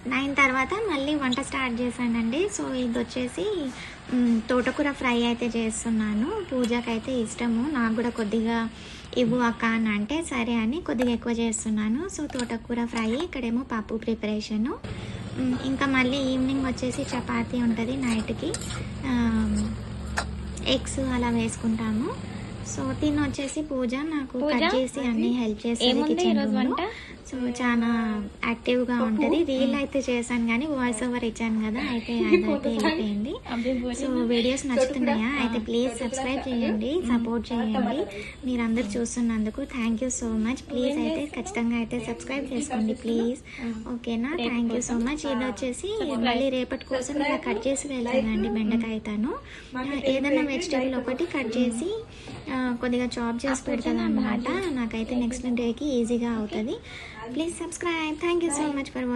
9 తర్వాత మళ్ళీ వంట స్టార్ట్ చేశానండి. సో ఇది వచ్చేసి తోటకూర ఫ్రై అయితే చేస్తున్నాను. పూజకైతే ఇష్టము, నాకు కూడా కొద్దిగా ఇవ్వు అక్క అని అంటే సరే అని కొద్దిగా ఎక్కువ చేస్తున్నాను. సో తోటకూర ఫ్రై, ఇక్కడేమో పప్పు ప్రిపరేషను. ఇంకా మళ్ళీ ఈవినింగ్ వచ్చేసి చపాతీ ఉంటుంది నైట్కి, ఎగ్స్ అలా వేసుకుంటాము. సో తిని వచ్చేసి పూజ నాకు కట్ చేసి అన్ని హెల్ప్ చేసేది కిచెన్. సో చాలా యాక్టివ్గా ఉంటుంది. రీల్ అయితే చేశాను కానీ వాయిస్ ఓవర్ ఇచ్చాను కదా, అయితే అదైతే వెళ్ళిపోయింది. సో వీడియోస్ నచ్చుతున్నాయా అయితే ప్లీజ్ సబ్స్క్రైబ్ చేయండి, సపోర్ట్ చేయండి. మీరందరూ చూస్తున్నందుకు thank you so much. Please అయితే ఖచ్చితంగా అయితే సబ్స్క్రైబ్ చేసుకోండి ప్లీజ్, ఓకేనా? Thank you so much. ఇది వచ్చేసి మళ్ళీ రేపటి కోసం ఇలా కట్ చేసి వెళ్తానండి. బెండకాయతను ఏదైనా వెజిటేబుల్ ఒకటి కట్ చేసి కొద్దిగా చాప్ చేసి పెడతాను అనమాట. నాకైతే నెక్స్ట్ డేకి ఈజీగా అవుతుంది. Please subscribe. Thank you so much for watching.